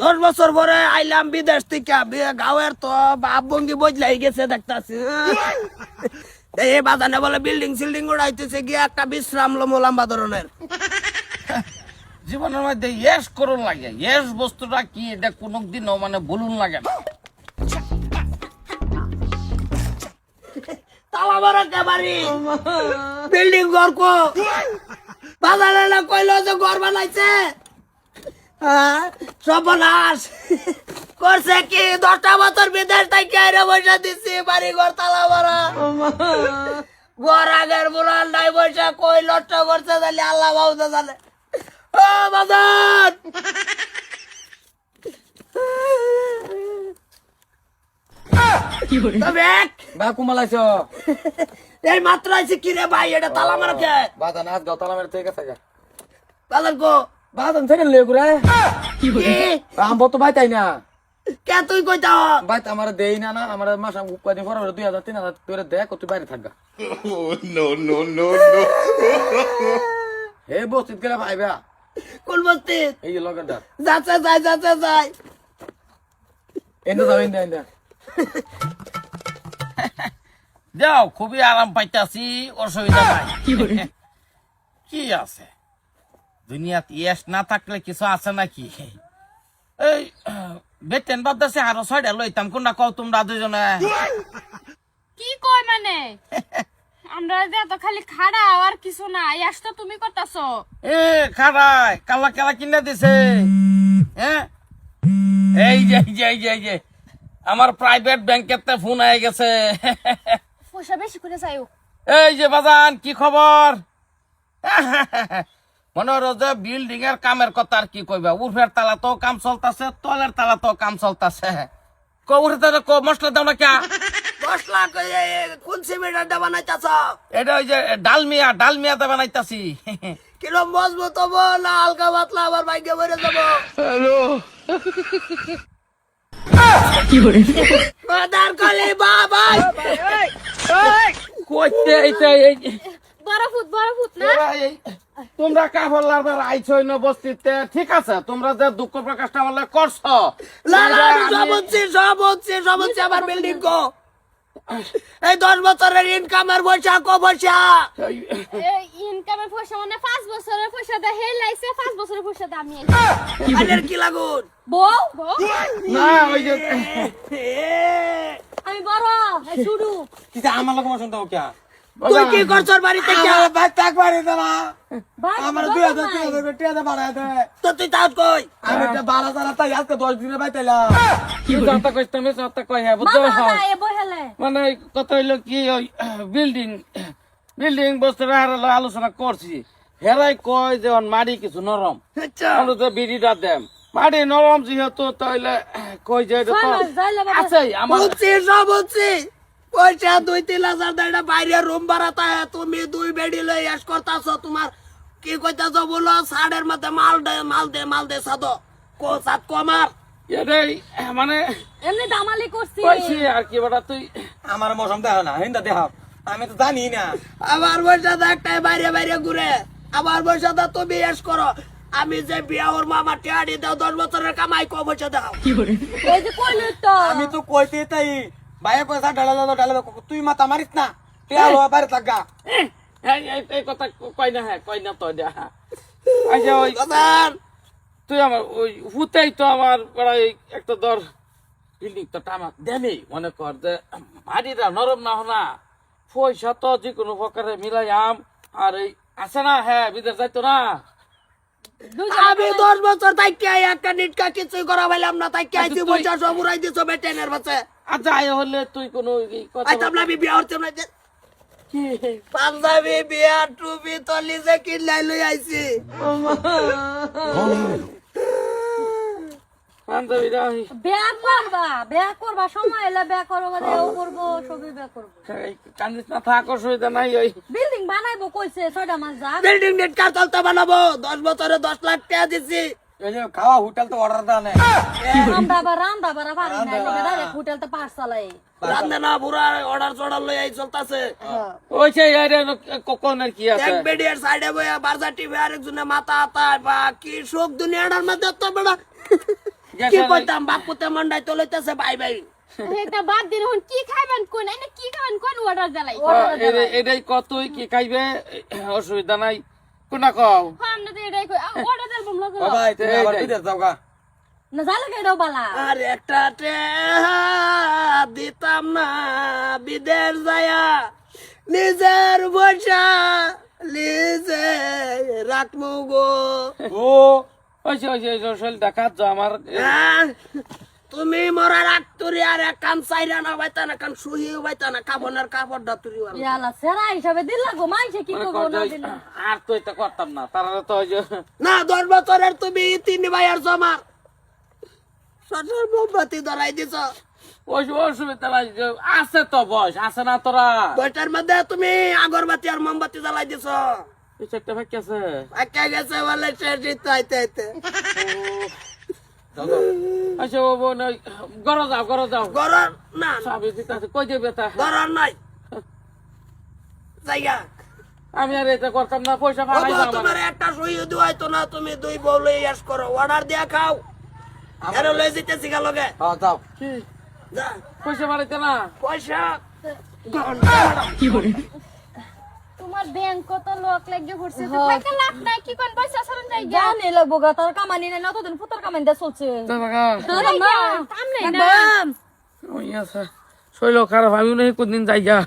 10 বছর পরে আইলাম বিদেশ থেকে, গাঁয়ের তো ভাবভঙ্গি বদলাই গেছে দেখতাছি। এই বাজানে বলে বিল্ডিং সিল্ডিং উড়াইতেছে, গিয়ে একটা বিশ্রাম লম্বা ধরনের। জীবনের মধ্যে ইয়েস করুন লাগে, ইয়েস বস্তুটা কি এটা কোনোদিনও মানে বলুন লাগে না। তালা মারা কে বাড়ি, বিল্ডিং ঘর কো বাজারে না কইলো যে ঘর বানাইছে। সর্বনাশ করছে কি, 10টা বছর বিদেশ থেকে আইরে পয়সা দিচ্ছি, বাড়ি ঘর তালা মারা। ঘর আগের বুড়াল নাই পয়সা কই লট্ট করছে, তাহলে আল্লাহ বাবু জানে। ও বাজার এই মাত্র আইছে কি রে ভাই, এটা তালা মারা কে? বাজান আজ গাও তালা মেরে থেকে থাকে বাজার কো বাদাম থেকে লেগুরা আম্ব তো বাইতাই না কে তুই কইতা? বাইত আমার দেই না না আমার মাসা কয়দিন পর 2000 3000 তোরে দেখ তুই বাইরে থাকবা। no. হে বস্তিত গেলে ভাইবা কোন বস্তি? এই যে লগেরটা যাচ্ছে যাই এন্ড যাও এন্ড যাও, খুবই আরাম পাইতাছি, অসুবিধা নাই। কি আছে দুনিয়াতে ইয়েস না থাকলে কিছু আছে নাকি? এই বেতেন বাদ দাসে আরো 6টা লইতাম, কোনটা কও তোমরা দুজনে? কি কয় মানে আমরা যে তো খালি খাড়া আর কিছু না, ইয়াস তো তুমি করতাছো। এ খারাই কালা কালা কিনা দিছে। হ্যাঁ এই যে আমার প্রাইভেট ব্যাংকেতে ফোন আয়ে গেছে। পয়সা বেশি করে চাইও। এই যে বাজান কি খবর? মনে হলো যে বিল্ডিং এর কামের কথা আর কি কইবা, উর্ফের তালা তো কাম চলতেছে, তলের তালা তো কাম চলতেছে। মশলা দাও না কে? মশলা কোন সিমেন্ট বানাইতাছ? এটা ওই যে ডালমিয়া দা বানাইতাছি। কিরম মজবুত হবো না হালকা পাতলা আবার বাইকে বেড়ে যাবো? দাঁড় করলে বাবাই কইতে বড় ফুট না তোমরা কাফল লারবার আইছই না বস্তিতে, ঠিক আছে? তোমরা যে দুঃখ প্রকাশটা বলে করছো, সব হচ্ছে আবার বিল্ডিং কো। এই 10 বছরের ইনকামের পয়সা কো পয়সা? এই ইনকামের পয়সা মানে 5 বছরের পয়সা দে হে লাইছে, 5 বছরের পয়সা দে আমি আইনের কি লাগুন? বউ না ওই যে আমি বড় শুরু কিটা আমার লোক মশন দাও কে তুই কি করছস বাড়িতে? কি ভাই তাক বাড়ি দাও আমার বাড়ি 2000 টাকা বাড়ায় দে তো তুই তাও কই আমি তো 12,000 তাই আজকে 10 দিনে বাইতাইলাম কি কথা কইতাম কথা কই হ্যাঁ বুঝছো? বাবা এ বহেলে মানে কথা হইলো কি, ওই বিল্ডিং বস্তুটা আলোচনা করছি, হেরাই কয় যে মাটি কিছু নরম, আচ্ছা আমরা তো বিড়িটা দেম মাটি নরম যেহেতু, তাইলে কই যে এটা তো আছে আমার। বুঝছি সব বুঝছি। পয়সা 2-3 হাজার টাকা বাইরে রুম ভাড়াতে তুমি 2 বেডি লই এস করতাছ। তোমার কি কইতাছ বলো? সাড়ের মধ্যে মাল দে সাদো কো সাত কমার এটাই মানে এমনি দামালি করছি। কইছি আর কি বেটা তুই আমার মশন দেখ না হিন্দা দেখ আমি তো জানি না আমার পয়সা একটাই বাইরে ঘুরে, আমার পয়সা তুমি এস করো। আমি যে বিয়া ওর মামা টিয়াড়ি দাও 10 বছরের কামাই কো পয়সা দাও। এই যে কইল তো আমি তো কইতে তাই ভাইয়া কইছা ডালা তুই মাথা মারিস না তেল হওয়া বাইরে থাকা এই কথা কই না, হ্যাঁ কই না তো দেখা। আচ্ছা ওই বাজার তুই আমার ওই হুতেই তো আমার প্রায় একটা দর বিল্ডিং তো টামাক দেমি, মনে কর যে মাটিটা নরম না হনা পয়সা তো যে কোনো প্রকারে মিলাই আম। আর এই আছে না, হ্যাঁ বিদেশ যাইতো না, আমি 10 বছর তাইকে একটা নিটকা কিছুই করা পাইলাম না, তাইকে আইছি পয়সা সব উড়াই দিছো বেটেনের বাসে। আচ্ছা আয় হলে তুই কোনো কথা আইতাম না আমি বিয়া হচ্ছে না যে পাঞ্জাবি বিয়া টুপি তলি যে কিনলাই লই আইছি। বান্ধবীরা বিয়া করবা সময় এলে বিয়া করবো মানে ও করবো সবই বিয়া করবো। কান্দিস না, থাক অসুবিধা নাই। ওই বিল্ডিং বানাইবো কইছে 6টা মাস যা বিল্ডিং নিটকা চলতে বানাবো। 10 বছরে 10 লাখ টাকা দিছি, এই যে খাওয়া হোটেল তো অর্ডার দেওয়া নেই আমরা আবার রান্দা বাড়া পারি না লোকে ডাইরেক্ট হোটেল তো পাঁচ চালাই রান্ধে না বুড়া অর্ডার চড়ার লই এই চলতাছে ওই সেই কোনের কি আছে এক বেডিয়ার সাইডে বইয়া বারজা টিভি আরেকজনে মাথা আতায় বা কি শোক দুনিয়াটার মধ্যে তো বড় কি কইতাম বাপুতে মন্ডাই তো লইতেছে ভাই ভাই এটা বাদ দিন হন কি খাইবেন কোন এনে কি খাবেন কোন অর্ডার জ্বালাই এটাই কতই কি খাইবে অসুবিধা নাই কোনা কও আমরা তো এটাই কই অর্ডার দেব না ও ভাই তুমি আবার বিদেশ যাও গা না জালে গেড়াও বালা আর একটা দিতাম না বিদেশ যায়া নিজের বসা নিজে রাখমু গো ও ওই শৈল দেখাত আমার হ্যাঁ? তুমি মরার আগ তুরি আর এক কান চাইরা না বাইতা না কান সুহি বাইতা না কাবনের কাপড়টা তুরি ইয়ালা সেরা হিসাবে দিল গো মাইছে কি করবো না দিল আর তো এটা করতাম না তারা তো ওই যে না 10 বছরের তুমি 3 ভাইয়ের জমার সরকার মোমবাতি ধরাই দিছ ওই অসুবিধা নাই যে আছে তো বয়স আছে না তোরা বইটার মধ্যে তুমি আগরবাতি আর মোমবাতি জ্বালাই দিছ এই চারটা ভাই আছে একা গেছে বলে শেষ আইতে আইতে আচ্ছা ও বোন গরো যাও গরর না সবই দিতে আছে কই দেবে তা গরর নাই জায়গা আমি আর এটা করতাম না পয়সা বাবা, ফালাই দাও তোমার একটা সই দুয়াইতো না তুমি দুই বউলে ইয়াস করো অর্ডার দিয়া খাও এর লই যেতেছি গা লগে হ্যাঁ যাও কি যা পয়সা মারাইতে না পয়সা তোমার ব্যাংক কত লোক লাগে ঘুরছে তো খাইতে লাভ নাই কি কোন পয়সা সরন যাই গা জানি লাগবো গা তার কামানি নাই নতদিন ফুতার কামানি দা চলছে তো বাবা না কাম নাই না একদম ওই আছে শৈল খারাপ আমিও নেই কোনদিন যাই গা